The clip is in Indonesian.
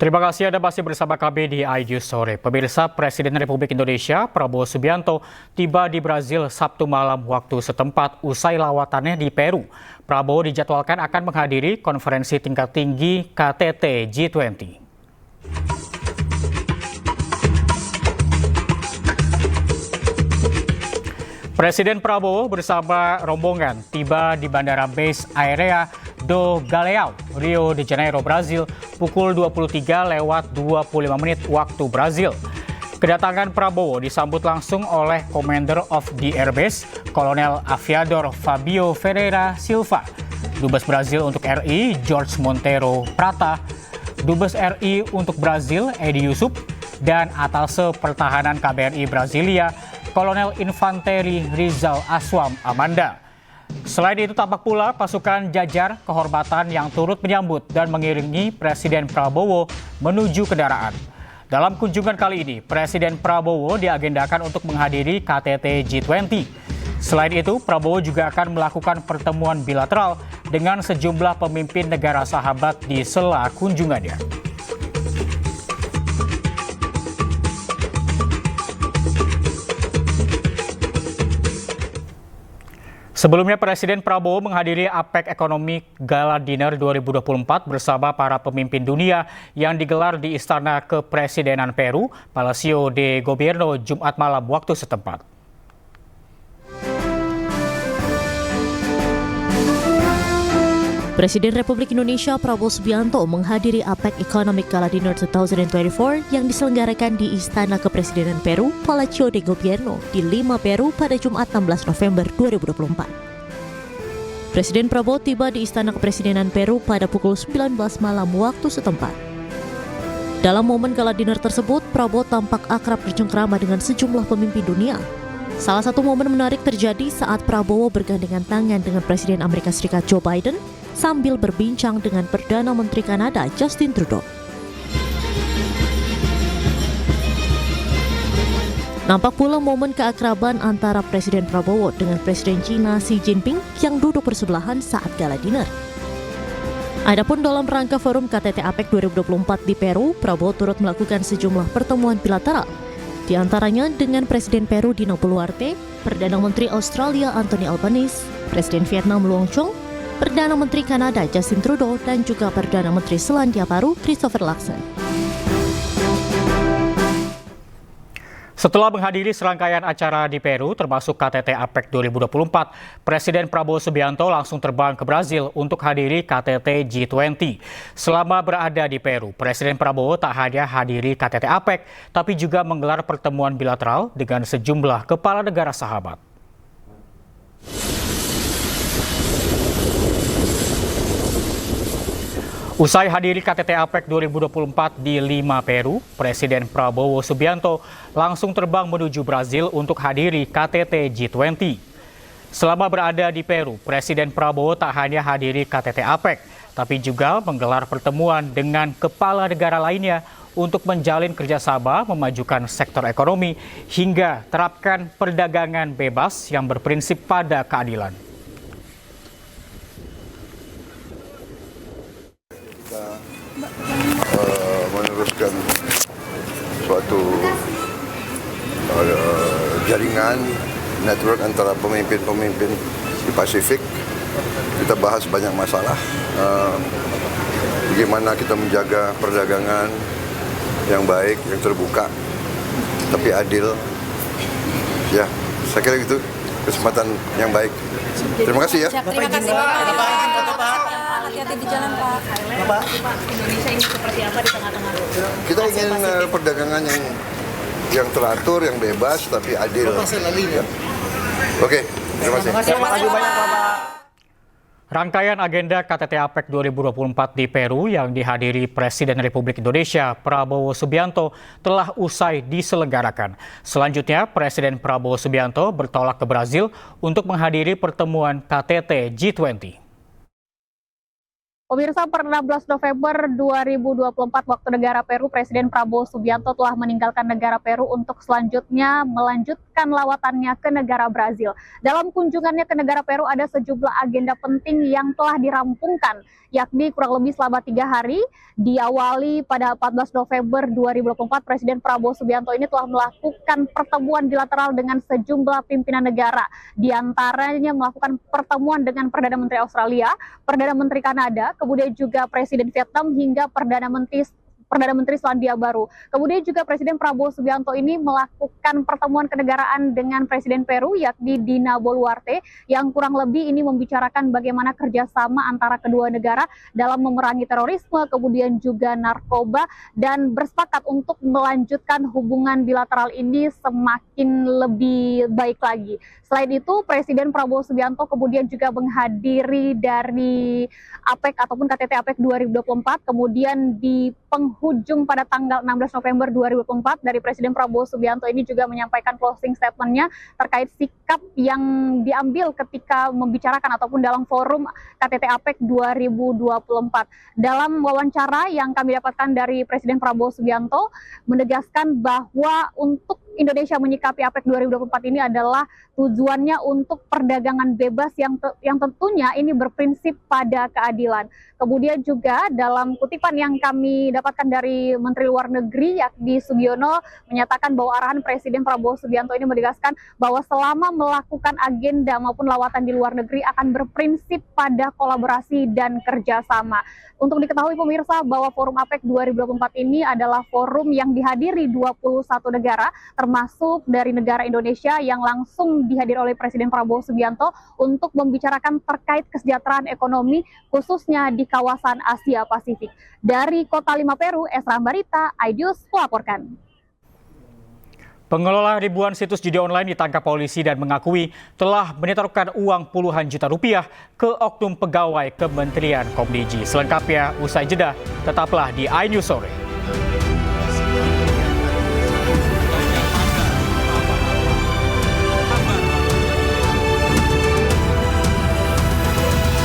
Terima kasih Anda masih bersama kami di iNews Sore. Pemirsa, Presiden Republik Indonesia Prabowo Subianto tiba di Brazil Sabtu malam waktu setempat usai lawatannya di Peru. Prabowo dijadwalkan akan menghadiri konferensi tingkat tinggi KTT G20. Presiden Prabowo bersama rombongan tiba di Bandara Base Aérea do Galeão, Rio de Janeiro, Brazil, pukul 23:25 waktu Brazil. Kedatangan Prabowo disambut langsung oleh Commander of the Airbase, Kolonel Aviador Fabio Ferreira Silva, Dubes Brazil untuk RI, Jorge Monteiro Prata, Dubes RI untuk Brazil, Edi Yusuf, dan Atalse Pertahanan KBRI Brasilia, Kolonel Infanteri Rizal Aswam Amanda. Selain itu tampak pula pasukan jajar kehormatan yang turut menyambut dan mengiringi Presiden Prabowo menuju kendaraan. Dalam kunjungan kali ini, Presiden Prabowo diagendakan untuk menghadiri KTT G20. Selain itu, Prabowo juga akan melakukan pertemuan bilateral dengan sejumlah pemimpin negara sahabat di sela kunjungannya. Sebelumnya, Presiden Prabowo menghadiri APEC Economic Gala Dinner 2024 bersama para pemimpin dunia yang digelar di Istana Kepresidenan Peru, Palacio de Gobierno, Jumat malam waktu setempat. Presiden Republik Indonesia Prabowo Subianto menghadiri APEC Economic Gala Dinner 2024 yang diselenggarakan di Istana Kepresidenan Peru, Palacio de Gobierno, di Lima, Peru pada Jumat 16 November 2024. Presiden Prabowo tiba di Istana Kepresidenan Peru pada pukul 19 malam waktu setempat. Dalam momen Gala Dinner tersebut, Prabowo tampak akrab bercengkrama dengan sejumlah pemimpin dunia. Salah satu momen menarik terjadi saat Prabowo bergandengan tangan dengan Presiden Amerika Serikat Joe Biden sambil berbincang dengan Perdana Menteri Kanada Justin Trudeau. Nampak pula momen keakraban antara Presiden Prabowo dengan Presiden China Xi Jinping yang duduk bersebelahan saat Gala Dinner. Adapun dalam rangka forum KTT APEC 2024 di Peru, Prabowo turut melakukan sejumlah pertemuan bilateral, di antaranya dengan Presiden Peru Dina Boluarte, Perdana Menteri Australia Anthony Albanese, Presiden Vietnam Luong Chong, Perdana Menteri Kanada Justin Trudeau, dan juga Perdana Menteri Selandia Baru Christopher Luxon. Setelah menghadiri serangkaian acara di Peru, termasuk KTT APEC 2024, Presiden Prabowo Subianto langsung terbang ke Brazil untuk hadiri KTT G20. Selama berada di Peru, Presiden Prabowo tak hanya hadiri KTT APEC, tapi juga menggelar pertemuan bilateral dengan sejumlah kepala negara sahabat. Usai hadiri KTT APEC 2024 di Lima, Peru, Presiden Prabowo Subianto langsung terbang menuju Brazil untuk hadiri KTT G20. Selama berada di Peru, Presiden Prabowo tak hanya hadiri KTT APEC, tapi juga menggelar pertemuan dengan kepala negara lainnya untuk menjalin kerjasama memajukan sektor ekonomi hingga terapkan perdagangan bebas yang berprinsip pada keadilan. Meneruskan suatu jaringan network antara pemimpin-pemimpin di Pasifik. Kita bahas banyak masalah, bagaimana kita menjaga perdagangan yang baik, yang terbuka, tapi adil. Ya, saya kira itu kesempatan yang baik. Terima kasih ya. Terima kasih Pak. Hati-hati di jalan Pak. Indonesia ini seperti apa di tengah-tengah? Kita ingin perdagangan yang teratur, yang bebas, tapi adil. Ya. Oke, terima kasih. Terima kasih banyak Bapak. Rangkaian agenda KTT APEC 2024 di Peru yang dihadiri Presiden Republik Indonesia Prabowo Subianto telah usai diselenggarakan. Selanjutnya, Presiden Prabowo Subianto bertolak ke Brazil untuk menghadiri pertemuan KTT G20. Pemirsa, per 16 November 2024 waktu negara Peru, Presiden Prabowo Subianto telah meninggalkan negara Peru untuk selanjutnya melanjutkan lawatannya ke negara Brazil. Dalam kunjungannya ke negara Peru ada sejumlah agenda penting yang telah dirampungkan, yakni kurang lebih selama 3 hari. Diawali pada 14 November 2024, Presiden Prabowo Subianto ini telah melakukan pertemuan bilateral dengan sejumlah pimpinan negara. Di antaranya melakukan pertemuan dengan Perdana Menteri Australia, Perdana Menteri Kanada, kemudian juga Presiden Vietnam hingga Perdana Menteri Selandia Baru. Kemudian juga Presiden Prabowo Subianto ini melakukan pertemuan kenegaraan dengan Presiden Peru, yakni Dina Boluarte, yang kurang lebih ini membicarakan bagaimana kerjasama antara kedua negara dalam memerangi terorisme, kemudian juga narkoba, dan bersepakat untuk melanjutkan hubungan bilateral ini semakin lebih baik lagi. Selain itu, Presiden Prabowo Subianto kemudian juga menghadiri dari APEC ataupun KTT APEC 2024, kemudian di penghujung pada tanggal 16 November 2024 dari Presiden Prabowo Subianto ini juga menyampaikan closing statement-nya terkait sikap yang diambil ketika membicarakan ataupun dalam forum KTT APEC 2024. Dalam wawancara yang kami dapatkan dari Presiden Prabowo Subianto menegaskan bahwa untuk Indonesia menyikapi APEC 2024 ini adalah tujuannya untuk perdagangan bebas yang tentunya ini berprinsip pada keadilan. Kemudian juga dalam kutipan yang kami dapatkan dari Menteri Luar Negeri yakni Sugiono menyatakan bahwa arahan Presiden Prabowo Subianto ini menegaskan bahwa selama melakukan agenda maupun lawatan di luar negeri akan berprinsip pada kolaborasi dan kerjasama. Untuk diketahui pemirsa bahwa forum APEC 2024 ini adalah forum yang dihadiri 21 negara termasuk dari negara Indonesia yang langsung dihadiri oleh Presiden Prabowo Subianto untuk membicarakan terkait kesejahteraan ekonomi khususnya di kawasan Asia Pasifik. Dari Kota Lima, Peru, Esra Barita, iNews melaporkan. Pengelola ribuan situs judi online ditangkap polisi dan mengakui telah menyetorkan uang puluhan juta rupiah ke oknum pegawai Kementerian Kominfo. Selengkapnya usai jeda, tetaplah di iNews Sore.